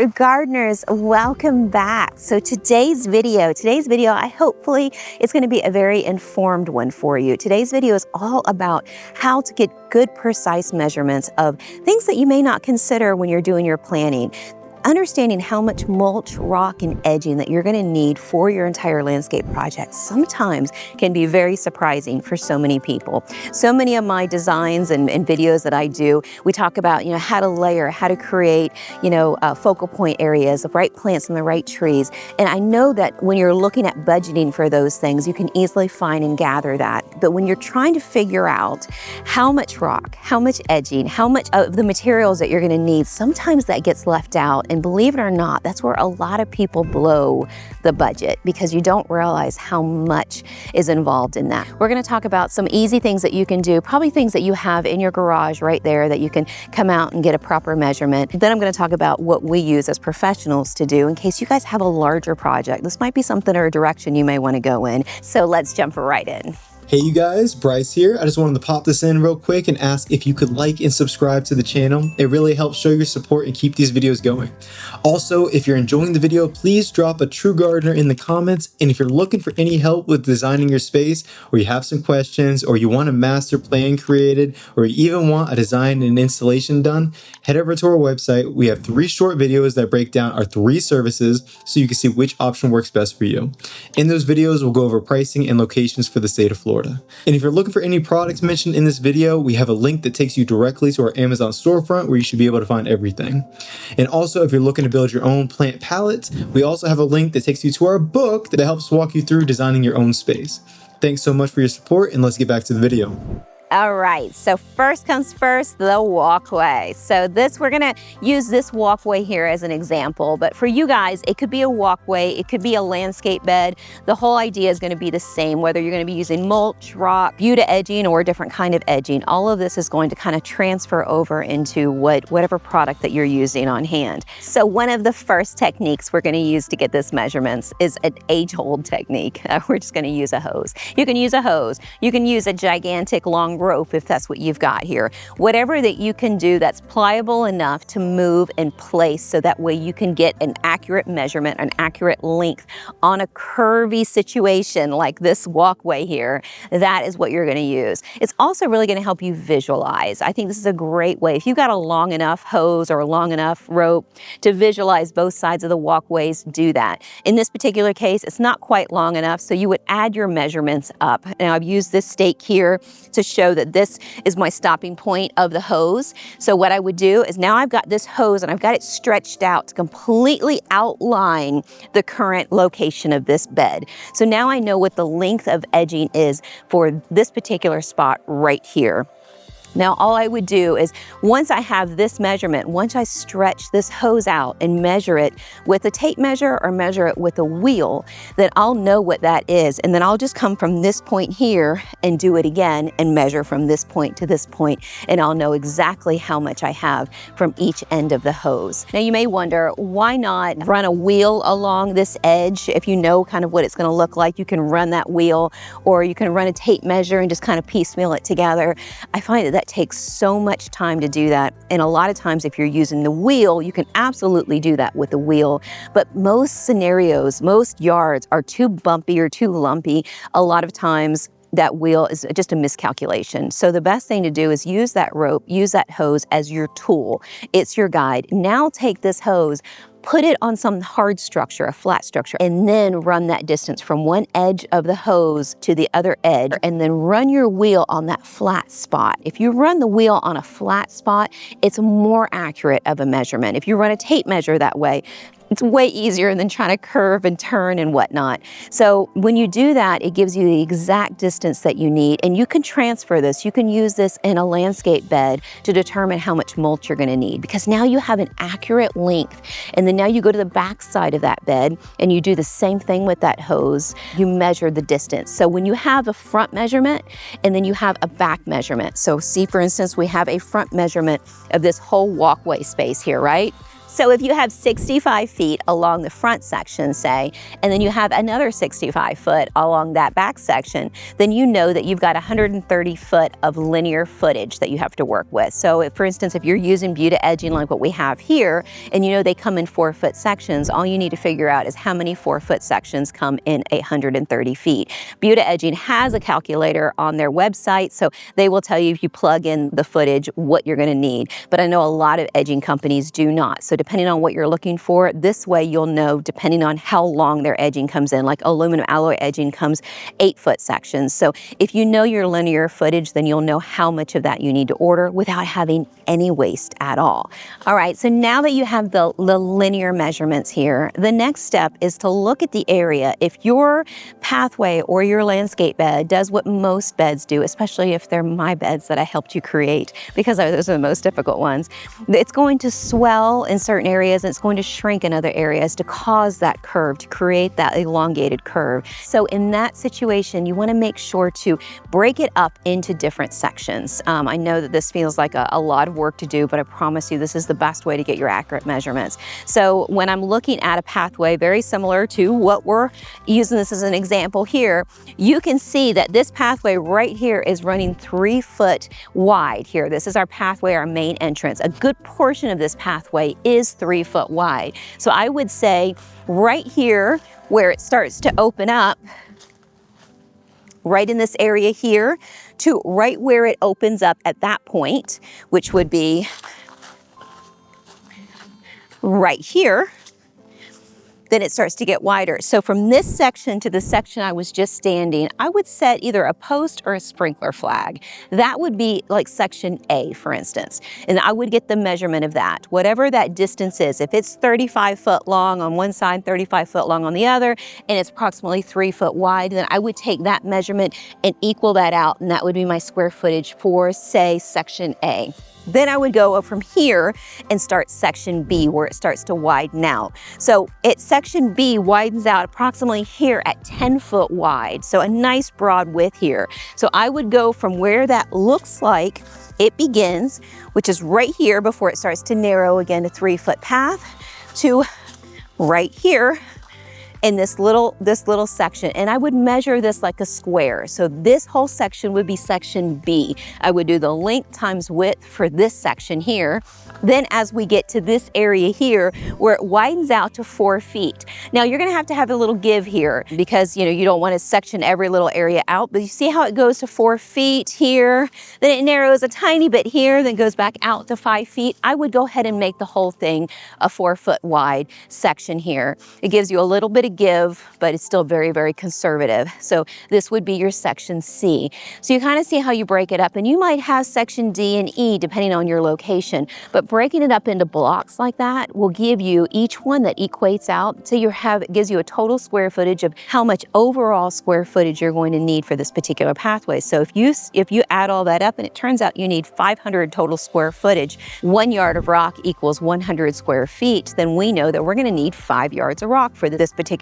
Gardeners, welcome back. So today's video, hopefully it's going to be a very informed one for you. Today's video is all about how to get good, precise measurements of things that you may not consider when you're doing your planning. Understanding how much mulch, rock, and edging that you're going to need for your entire landscape project sometimes can be very surprising for so many people. So many of my designs and videos that I do, we talk about, how to layer, how to create, focal point areas, the right plants and the right trees. And I know that when you're looking at budgeting for those things, you can easily find and gather that. But when you're trying to figure out how much rock, how much edging, how much of the materials that you're going to need, sometimes that gets left out. And believe it or not, that's where a lot of people blow the budget because you don't realize how much is involved in that. We're going to talk about some easy things that you can do, probably things that you have in your garage right there that you can come out and get a proper measurement. Then I'm going to talk about what we use as professionals to do in case you guys have a larger project. This might be something or a direction you may want to go in. So let's jump right in. Hey you guys, Bryce here. I just wanted to pop this in real quick and ask if you could like and subscribe to the channel. It really helps show your support and keep these videos going. Also, if you're enjoying the video, please drop a true gardener in the comments. And if you're looking for any help with designing your space, or you have some questions, or you want a master plan created, or you even want a design and installation done, head over to our website. We have 3 short videos that break down our 3 services so you can see which option works best for you. In those videos, we'll go over pricing and locations for the state of Florida. And if you're looking for any products mentioned in this video, we have a link that takes you directly to our Amazon storefront where you should be able to find everything. And also, if you're looking to build your own plant palettes, we also have a link that takes you to our book that helps walk you through designing your own space. Thanks so much for your support, and let's get back to the video. All right, so first comes first, the walkway. So we're gonna use this walkway here as an example, but for you guys, it could be a walkway, it could be a landscape bed. The whole idea is gonna be the same, whether you're gonna be using mulch, rock, Buda edging, or a different kind of edging. All of this is going to kind of transfer over into whatever product that you're using on hand. So one of the first techniques we're gonna use to get this measurements is an age-old technique. We're just gonna use a hose. You can use a hose, you can use a gigantic long rope if that's what you've got here. Whatever that you can do that's pliable enough to move in place so that way you can get an accurate measurement, an accurate length on a curvy situation like this walkway here. That is what you're going to use. It's also really going to help you visualize. I think this is a great way. If you've got a long enough hose or a long enough rope to visualize both sides of the walkways, do that. In this particular case, it's not quite long enough, so you would add your measurements up. Now I've used this stake here to show that this is my stopping point of the hose. So what I would do is now I've got this hose and I've got it stretched out to completely outline the current location of this bed. So now I know what the length of edging is for this particular spot right here. Now, all I would do is once I have this measurement, once I stretch this hose out and measure it with a tape measure or measure it with a wheel, then I'll know what that is. And then I'll just come from this point here and do it again and measure from this point to this point, and I'll know exactly how much I have from each end of the hose. Now, you may wonder, why not run a wheel along this edge? If you know kind of what it's going to look like, you can run that wheel, or you can run a tape measure and just kind of piecemeal it together. I find that takes so much time to do that. And a lot of times if you're using the wheel, you can absolutely do that with the wheel. But most scenarios, most yards are too bumpy or too lumpy. A lot of times that wheel is just a miscalculation. So the best thing to do is use that rope, use that hose as your tool. It's your guide. Now take this hose, put it on some hard structure, a flat structure, and then run that distance from one edge of the hose to the other edge, and then run your wheel on that flat spot. If you run the wheel on a flat spot, it's more accurate of a measurement. If you run a tape measure that way, it's way easier than trying to curve and turn and whatnot. So when you do that, it gives you the exact distance that you need, and you can transfer this. You can use this in a landscape bed to determine how much mulch you're gonna need, because now you have an accurate length. And then now you go to the back side of that bed and you do the same thing with that hose. You measure the distance. So when you have a front measurement and then you have a back measurement. So see, for instance, we have a front measurement of this whole walkway space here, right? So if you have 65 feet along the front section, say, and then you have another 65 foot along that back section, then you know that you've got 130 foot of linear footage that you have to work with. So if, for instance, if you're using Buda edging like what we have here, and you know they come in 4-foot sections, all you need to figure out is how many 4-foot sections come in 130 feet. Buda edging has a calculator on their website, so they will tell you if you plug in the footage what you're going to need. But I know a lot of edging companies do not. So depending on what you're looking for, this way you'll know depending on how long their edging comes in. Like aluminum alloy edging comes 8-foot sections. So if you know your linear footage, then you'll know how much of that you need to order without having any waste at all. All right, so now that you have the linear measurements here, the next step is to look at the area. If your pathway or your landscape bed does what most beds do, especially if they're my beds that I helped you create, because those are the most difficult ones, it's going to swell in certain areas and it's going to shrink in other areas to cause that curve, to create that elongated curve. So in that situation, you want to make sure to break it up into different sections. I know that this feels like a lot of work to do, but I promise you this is the best way to get your accurate measurements. So when I'm looking at a pathway very similar to what we're using this as an example here, you can see that this pathway right here is running 3 foot wide here. This is our pathway, our main entrance. A good portion of this pathway is 3 foot wide. So I would say right here where it starts to open up, right in this area here, to right where it opens up at that point, which would be right here, then it starts to get wider. So from this section to the section I was just standing, I would set either a post or a sprinkler flag. That would be like section A, for instance. And I would get the measurement of that, whatever that distance is. If it's 35 foot long on one side, 35 foot long on the other, and it's approximately 3 foot wide, then I would take that measurement and equal that out, and that would be my square footage for, say, section A. Then I would go from here and start section B, where it starts to widen out. So section B widens out approximately here at 10 foot wide. So a nice broad width here. So I would go from where that looks like it begins, which is right here before it starts to narrow again to 3 foot path, to right here in this little section, and I would measure this like a square. So this whole section would be section B. I would do the length times width for this section here. Then as we get to this area here where it widens out to 4 feet. Now you're gonna have to have a little give here because you don't want to section every little area out, but you see how it goes to 4 feet here, then it narrows a tiny bit here, then goes back out to 5 feet. I would go ahead and make the whole thing a 4 foot wide section here. It gives you a little bit of give, but it's still very, very conservative. So this would be your section C. So you kind of see how you break it up, and you might have section D and E depending on your location, but breaking it up into blocks like that will give you each one that equates out so it gives you a total square footage of how much overall square footage you're going to need for this particular pathway. So if you add all that up and it turns out you need 500 total square footage, 1 yard of rock equals 100 square feet, then we know that we're going to need 5 yards of rock for this particular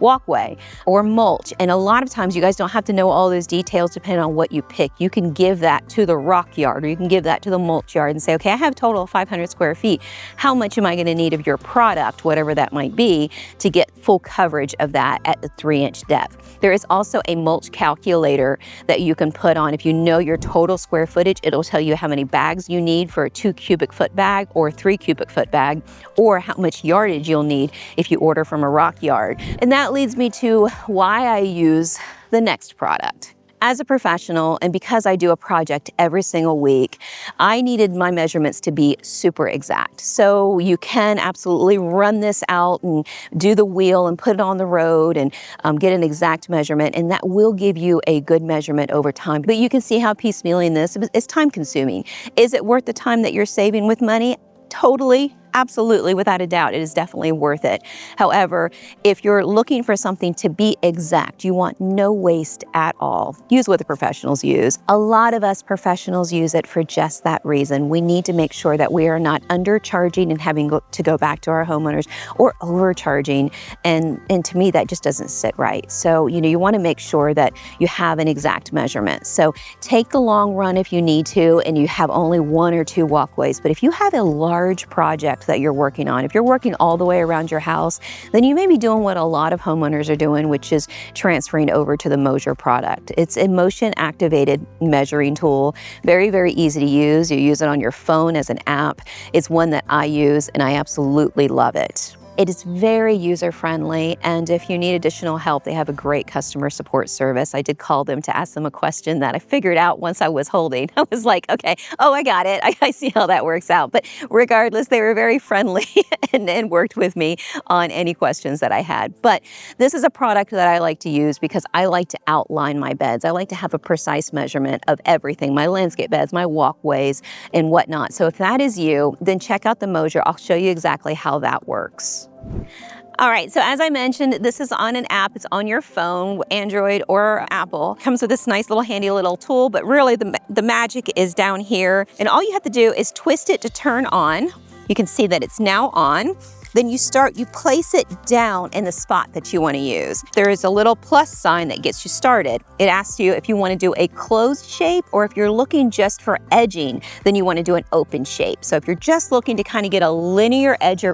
walkway or mulch. And a lot of times you guys don't have to know all those details depending on what you pick. You can give that to the rock yard, or you can give that to the mulch yard and say, okay, I have a total of 500 square feet. How much am I going to need of your product, whatever that might be, to get full coverage of that at the 3-inch depth? There is also a mulch calculator that you can put on. If you know your total square footage, it'll tell you how many bags you need for a 2 cubic foot bag or 3 cubic foot bag, or how much yardage you'll need if you order from a rock yard. And that leads me to why I use the next product. As a professional, and because I do a project every single week, I needed my measurements to be super exact. So you can absolutely run this out and do the wheel and put it on the road and get an exact measurement, and that will give you a good measurement over time. But you can see how piecemealing this is time consuming. Is it worth the time that you're saving with money? Totally. Absolutely, without a doubt, it is definitely worth it. However, if you're looking for something to be exact, you want no waste at all, use what the professionals use. A lot of us professionals use it for just that reason. We need to make sure that we are not undercharging and having to go back to our homeowners, or overcharging. And to me, that just doesn't sit right. So, you want to make sure that you have an exact measurement. So take the long run if you need to, and you have only 1 or 2 walkways. But if you have a large project that you're working on. If you're working all the way around your house, then you may be doing what a lot of homeowners are doing, which is transferring over to the MOASURE product. It's a motion activated measuring tool, very, very easy to use. You use it on your phone as an app. It's one that I use and I absolutely love it. It is very user-friendly, and if you need additional help, they have a great customer support service. I did call them to ask them a question that I figured out once I was holding. I was like, okay, oh, I got it. I see how that works out. But regardless, they were very friendly and worked with me on any questions that I had. But this is a product that I like to use because I like to outline my beds. I like to have a precise measurement of everything, my landscape beds, my walkways, and whatnot. So if that is you, then check out the MOASURE. I'll show you exactly how that works. All right, so as I mentioned, this is on an app. It's on your phone, Android or Apple. Comes with this nice little handy little tool, but really the magic is down here. And all you have to do is twist it to turn on. You can see that it's now on. Then you place it down in the spot that you want to use. There is a little plus sign that gets you started. It asks you if you want to do a closed shape or if you're looking just for edging, then you want to do an open shape. So if you're just looking to kind of get a linear edge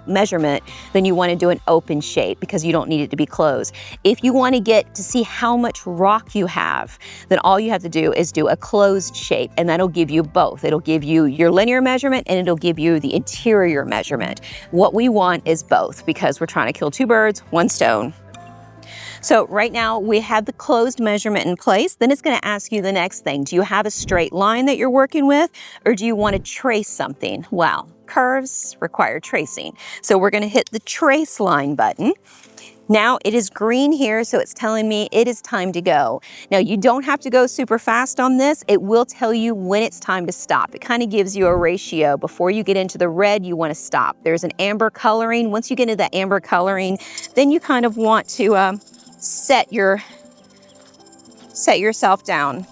measurement, then you want to do an open shape because you don't need it to be closed. If you want to get to see how much rock you have, then all you have to do is do a closed shape, and that'll give you both. It'll give you your linear measurement and it'll give you the interior measurement. What we want is both because we're trying to kill two birds, one stone. So right now we have the closed measurement in place. Then it's going to ask you the next thing. Do you have a straight line that you're working with, or do you want to trace something? Well, curves require tracing. So we're going to hit the trace line button. Now it is green here, so it's telling me it is time to go. Now you don't have to go super fast on this. It will tell you when it's time to stop. It kind of gives you a ratio. Before you get into the red, you want to stop. There's an amber coloring. Once you get into that amber coloring, then you kind of want to set yourself down.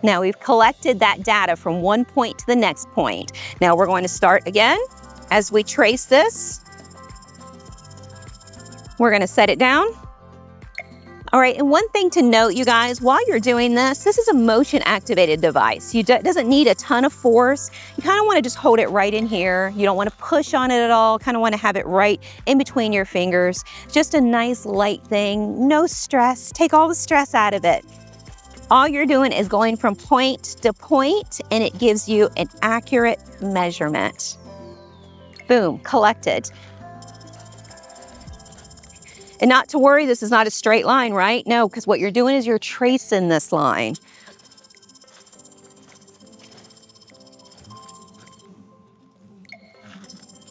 Now we've collected that data from one point to the next point. Now we're going to start again. As we trace this, we're going to set it down. All right, and one thing to note, you guys, while you're doing this is a motion activated device. It doesn't need a ton of force. You kind of want to just hold it right in here. You don't want to push on it at all. Kind of want to have it right in between your fingers. Just a nice light thing, no stress. Take all the stress out of it. All you're doing is going from point to point, and it gives you an accurate measurement. Boom, collected. And not to worry, this is not a straight line, right? No, because what you're doing is you're tracing this line.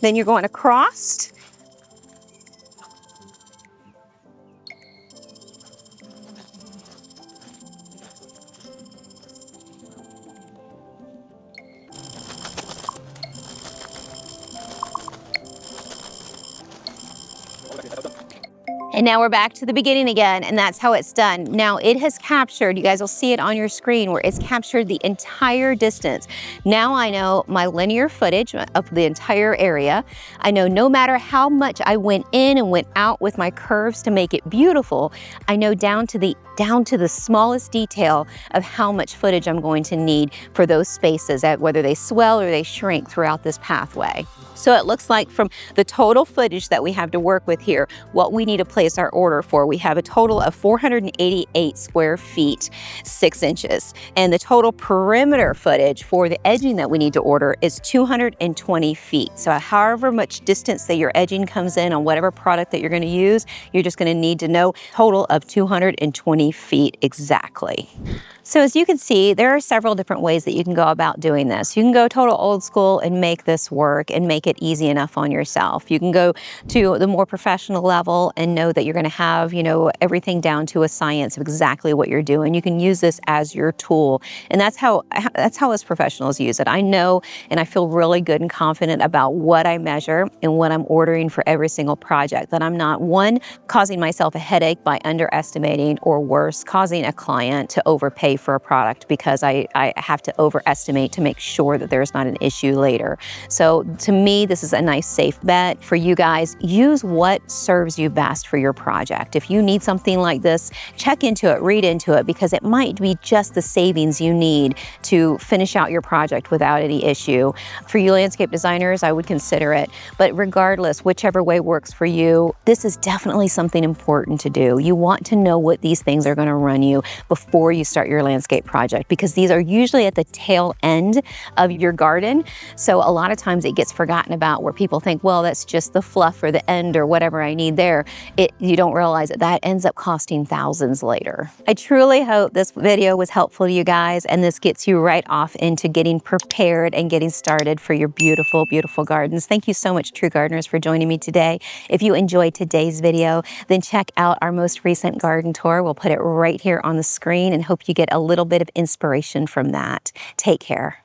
Then you're going across. And now we're back to the beginning again, and that's how it's done. Now it has captured, you guys will see it on your screen, where it's captured the entire distance. Now I know my linear footage of the entire area. I know no matter how much I went in and went out with my curves to make it beautiful, I know down to the smallest detail of how much footage I'm going to need for those spaces, whether they swell or they shrink throughout this pathway. So it looks like from the total footage that we have to work with here, what we need to place our order for, we have a total of 488 square feet, 6 inches. And the total perimeter footage for the edging that we need to order is 220 feet. So however much distance that your edging comes in on whatever product that you're going to use, you're just going to need to know total of 220 feet exactly. So as you can see, there are several different ways that you can go about doing this. You can go total old school and make this work and make it easy enough on yourself. You can go to the more professional level and know that you're going to have, everything down to a science of exactly what you're doing. You can use this as your tool. And that's how us professionals use it. I know, and I feel really good and confident about what I measure and what I'm ordering for every single project, that I'm not, one, causing myself a headache by underestimating, or worse, causing a client to overpay pay for a product because I have to overestimate to make sure that there's not an issue later. So to me, this is a nice safe bet. For you guys, use what serves you best for your project. If you need something like this, check into it, read into it, because it might be just the savings you need to finish out your project without any issue. For you landscape designers, I would consider it. But regardless, whichever way works for you, this is definitely something important to do. You want to know what these things are going to run you before you start your landscape project, because these are usually at the tail end of your garden. So a lot of times it gets forgotten about, where people think, well, that's just the fluff or the end or whatever I need there. You don't realize that ends up costing thousands later. I truly hope this video was helpful to you guys, and this gets you right off into getting prepared and getting started for your beautiful, beautiful gardens. Thank you so much, True Gardeners, for joining me today. If you enjoyed today's video, then check out our most recent garden tour. We'll put it right here on the screen and hope you get a little bit of inspiration from that. Take care.